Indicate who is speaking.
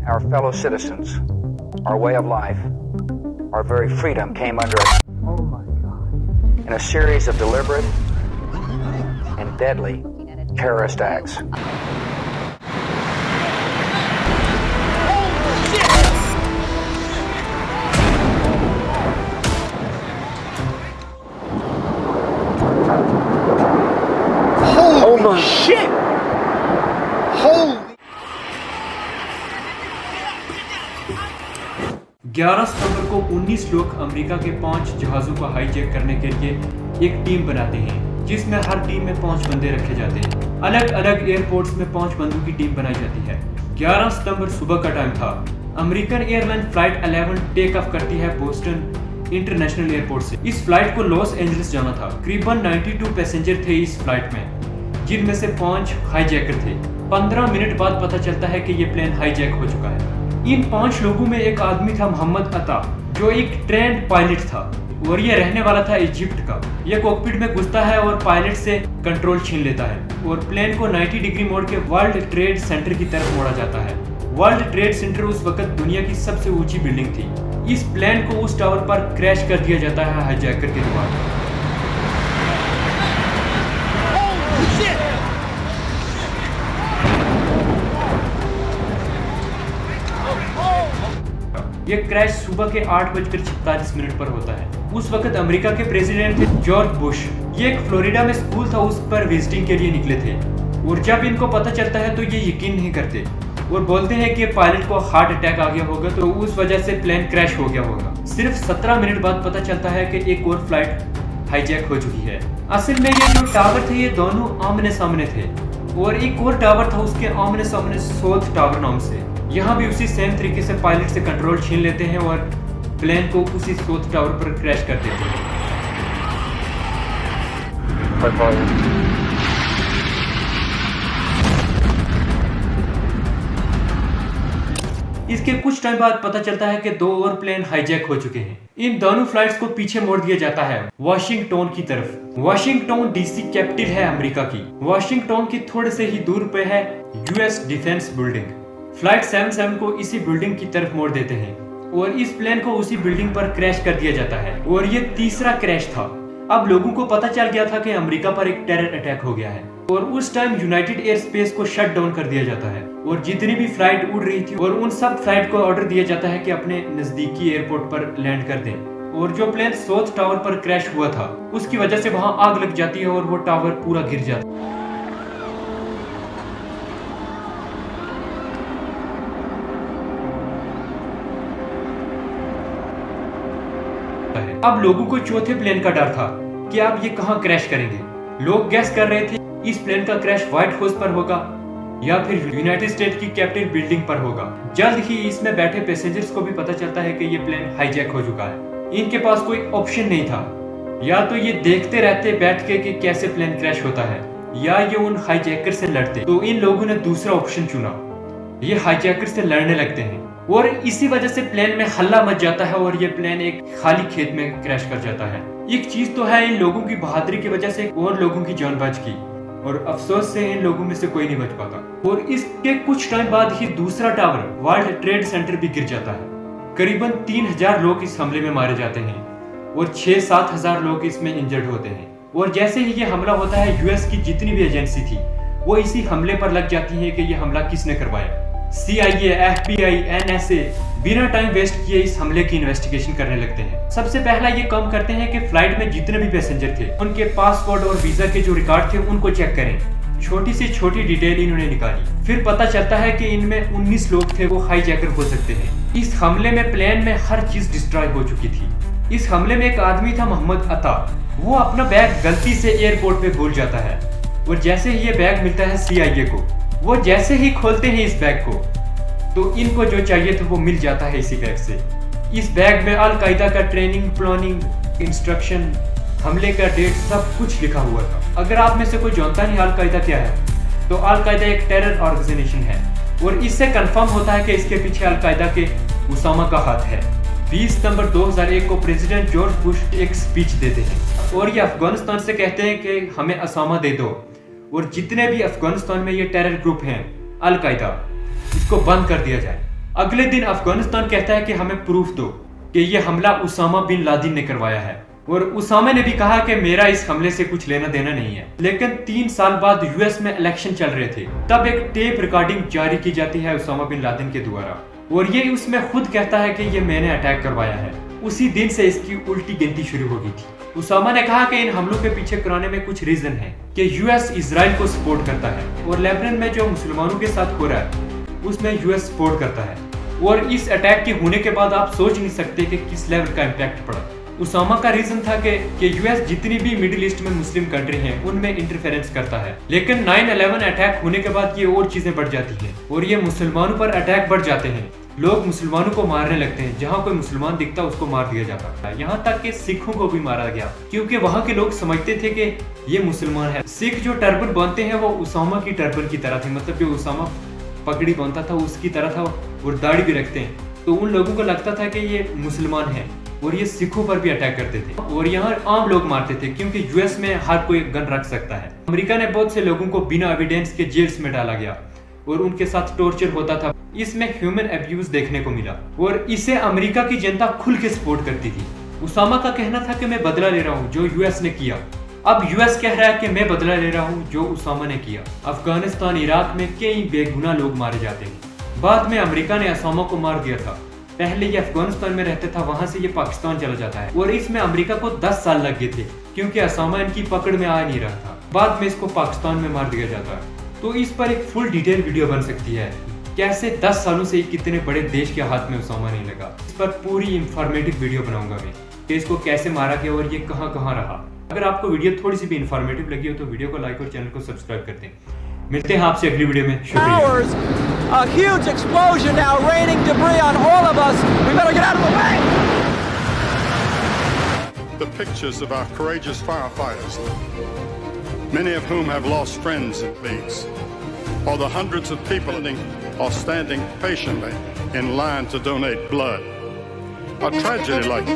Speaker 1: our fellow citizens, our way of life, our very freedom came under in a series of deliberate and deadly terrorist acts.
Speaker 2: Holy shit! Holy
Speaker 3: 11 सितंबर को 19 लोग America के 5 जहाजों को hijack करने के लिए एक टीम बनाते हैं, जिसमें हर टीम में 5 बंदे रखे जाते हैं। अलग अलग एयरपोर्ट्स में 5 बंदों की टीम बनाई जाती है। 11 सितंबर सुबह का टाइम था। American airline flight 11 take off करती है बोस्टन इंटरनेशनल एयरपोर्ट से। इस फ्लाइट को लॉस एंजलिस जाना था। करीबन 92 पैसेंजर थे इस फ्लाइट में, जिनमें से 5 हाईजैकर थे। 15 मिनट बाद पता चलता है कि ये प्लेन हाईजैक हो चुका है। इन 5 लोगों में एक आदमी था मोहम्मद अता, जो एक ट्रेंड पायलट था और ये रहने वाला था इजिप्ट का। ये कॉकपिट में घुसता है और पायलट से कंट्रोल छीन लेता है और प्लेन को 90 डिग्री मोड़ के वर्ल्ड ट्रेड सेंटर की तरफ मोड़ा जाता है। वर्ल्ड ट्रेड सेंटर उस वक्त दुनिया की सबसे ऊंची बिल्डिंग थी। इस प्लेन को उस टावर पर क्रैश कर दिया जाता है हाईजैकर के द्वारा। यह क्रैश सुबह के 8:46 पर होता है। उस वक्त अमेरिका के प्रेसिडेंट थे जॉर्ज बुश। ये एक फ्लोरिडा में स्कूल था, उस पर विजिटिंग के लिए निकले थे और जब इनको पता चलता है तो ये यकीन नहीं करते और बोलते हैं कि पायलट को हार्ट अटैक आ गया होगा, तो उस वजह से प्लेन क्रैश हो गया होगा। सिर्फ 17 मिनट बाद पता चलता है कि एक और फ्लाइट हाईजैक हो चुकी है। असल में ये जो टावर थे ये दोनों आमने सामने थे और एक और टावर था उसके आमने सामने सोथ टावर नाम से। यहाँ भी उसी सेम तरीके से पायलट से कंट्रोल छीन लेते हैं और प्लेन को उसी सोथ टावर पर क्रैश कर देते हैं। इसके कुछ टाइम बाद पता चलता है कि 2 और प्लेन हाईजैक हो चुके हैं। इन दोनों फ्लाइट्स को पीछे मोड़ दिया जाता है वाशिंगटन की तरफ। वाशिंगटन डीसी कैपिटल है अमेरिका की। वाशिंगटन की थोड़े से ही दूर पे है यूएस डिफेंस बिल्डिंग। फ्लाइट 77 को इसी बिल्डिंग की तरफ मोड़ देते हैं और इस प्लेन को उसी बिल्डिंग पर क्रैश कर दिया जाता है और ये तीसरा क्रैश था। अब लोगों को पता चल गया था कि अमेरिका पर एक टेरर अटैक हो गया है और उस टाइम यूनाइटेड एयर स्पेस को शट डाउन कर दिया जाता है और जितनी भी फ्लाइट उड़ रही थी और उन सब फ्लाइट को ऑर्डर दिया जाता है कि अपने नजदीकी एयरपोर्ट पर लैंड कर दें। और जो प्लेन सोथ टावर पर क्रैश हुआ था उसकी वजह से वहां आग लग जाती है और वो टावर पूरा गिर जाता है। अब लोगों को चौथे प्लेन का डर था कि अब ये कहां क्रैश करेंगे। लोग गैस कर रहे थे इस प्लेन का क्रैश व्हाइट हाउस पर होगा या फिर यूनाइटेड स्टेट की कैपिटल बिल्डिंग पर होगा। जल्द ही इसमें बैठे पैसेंजर्स को भी पता चलता है कि ये प्लेन हाईजैक हो चुका है। इनके पास कोई ऑप्शन नहीं था, या तो ये देखते रहते बैठ के कि कैसे प्लेन क्रैश होता है या ये उन हाईजैकर से लड़ते। तो इन लोगों ने दूसरा ऑप्शन चुना, ये हाईजैकर से लड़ने लगते हैं और इसी वजह से प्लेन में हल्ला मच जाता है और ये प्लेन एक खाली खेत में क्रैश कर जाता है। एक चीज तो है, इन लोगों की बहादुरी की वजह से और लोगों की जान बच गई और अफसोस से इन लोगों में से कोई नहीं बच पाता। और इसके कुछ टाइम बाद ही दूसरा टावर वर्ल्ड ट्रेड सेंटर भी गिर जाता है। करीबन 3000 लोग इस हमले में मारे जाते हैं और 6-7 हजार लोग इसमें इंजर्ड होते हैं। और जैसे ही ये हमला होता है यूएस की जितनी भी एजेंसी थी वो इसी हमले पर लग जाती है कि ये हमला किसने करवाया। CIA, FBI, NSA बिना टाइम वेस्ट किए इस हमले की इन्वेस्टिगेशन करने लगते हैं। सबसे पहला ये काम करते हैं कि फ्लाइट में जितने भी पैसेंजर थे उनके पासपोर्ट और वीजा के जो रिकॉर्ड थे उनको चेक करें। छोटी से छोटी डिटेल इन्होंने निकाली। फिर पता चलता है कि इनमें 19 लोग थे वो हाईजैकर हो सकते हैं। इस हमले में प्लेन में हर चीज डिस्ट्रॉय हो चुकी थी। इस हमले में एक आदमी था मोहम्मद अता, वो अपना बैग गलती से एयरपोर्ट पे भूल जाता है और जैसे ही ये बैग मिलता है CIA को, वो जैसे ही खोलते हैं इस बैग को तो इनको जो चाहिए था वो मिल जाता है इसी बैग से। इस बैग में अल कायदा का ट्रेनिंग, प्लानिंग, इंस्ट्रक्शन, हमले का डेट सब कुछ लिखा हुआ था। अगर आप में से कोई जानता नहीं अल कायदा क्या है तो अल कायदा एक टेरर ऑर्गेनाइजेशन है और इससे कंफर्म होता है कि इसके पीछे अल कायदा के उसामा का हाथ है। 20 सितंबर 2001 को प्रेसिडेंट जॉर्ज बुश एक स्पीच देते हैं और ये अफगानिस्तान से कहते हैं कि हमें उसामा दे दो और जितने भी अफगानिस्तान में ये टेरर ग्रुप हैं अल कायदा, इसको बंद कर दिया जाए। अगले दिन अफगानिस्तान कहता है कि हमें प्रूफ दो कि ये हमला उसामा बिन लादेन ने करवाया है, और उसामा ने भी कहा कि मेरा इस हमले से कुछ लेना देना नहीं है। लेकिन 3 साल बाद यूएस में इलेक्शन चल रहे थे, तब एक टेप रिकॉर्डिंग जारी की जाती है उसामा बिन लादेन के द्वारा, और ये उसमें खुद कहता है कि ये मैंने अटैक करवाया है। उसी दिन से इसकी उल्टी गिनती शुरू हो गई थी। उसामा ने कहा कि इन हमलों के पीछे कराने में कुछ रीजन है कि यूएस इजराइल को सपोर्ट करता है, और लेबनान में जो मुसलमानों के साथ हो रहा है उसमें यूएस सपोर्ट करता है। और इस अटैक के होने के बाद आप सोच नहीं सकते कि किस लेवल का इम्पैक्ट पड़ा। उसामा का रीजन था कि यूएस जितनी भी मिडिल ईस्ट में मुस्लिम कंट्री हैं उनमें इंटरफेरेंस करता है। लेकिन 9/11 अटैक होने के बाद ये और चीजें बढ़ जाती हैं, और ये मुसलमानों पर अटैक बढ़ जाते हैं। लोग मुसलमानों को मारने लगते हैं, जहाँ कोई मुसलमान दिखता उसको मार दिया जाता है। यहाँ तक कि सिखों को भी मारा गया, क्योंकि वहाँ के लोग समझते थे कि ये मुसलमान है। सिख जो टर्बन बांधते हैं वो उसामा की टर्बन की तरह थी, मतलब जो उसामा पगड़ी बांधता था उसकी तरह था, और दाढ़ी भी रखते हैं, तो उन लोगों को लगता था कि ये मुसलमान है, और ये सिखों पर भी अटैक करते थे। और यहाँ आम लोग मारते थे, क्योंकि यूएस में हर कोई गन रख सकता है। अमेरिका ने बहुत से लोगों को बिना एविडेंस के जेल्स में डाला गया, और उनके साथ टॉर्चर होता था। इसमें ह्यूमन अब्यूज देखने को मिला, और इसे अमेरिका की जनता खुल के सपोर्ट करती थी। उसामा का कहना था कि मैं बदला ले रहा हूँ जो यूएस ने किया। अब यूएस कह रहा है कि मैं बदला ले रहा हूँ जो उसामा ने किया। अफगानिस्तान, इराक में कई बेगुनाह लोग मारे जाते हैं। बाद में अमेरिका ने उसामा को मार दिया था। पहले ये अफगानिस्तान में रहता था, वहां से ये पाकिस्तान चला जाता है, और इसमें अमेरिका को 10 साल लग गए थे, क्योंकि उसामा इनकी पकड़ में आ नहीं रहा था। बाद में इसको पाकिस्तान में मार दिया जाता है। तो इस पर एक फुल डिटेल वीडियो बन सकती है, कैसे 10 सालों से कितने बड़े देश के हाथ में उसामा नहीं लगा। इस पर पूरी इंफॉर्मेटिव वीडियो बनाऊंगा मैं कि इसको कैसे मारा गया और ये कहां कहां रहा। अगर आपको वीडियो थोड़ी सी भी इंफॉर्मेटिव लगी हो तो वीडियो को लाइक और चैनल को सब्सक्राइब कर दें। मिलते हैं आपसे अगली वीडियो में। शुक्रिया।
Speaker 4: A huge explosion now, raining debris on all of us. We better get out of the way.
Speaker 2: The pictures of our courageous firefighters, many of whom have lost friends in these, or the hundreds of people are standing patiently in line to donate blood. A tragedy like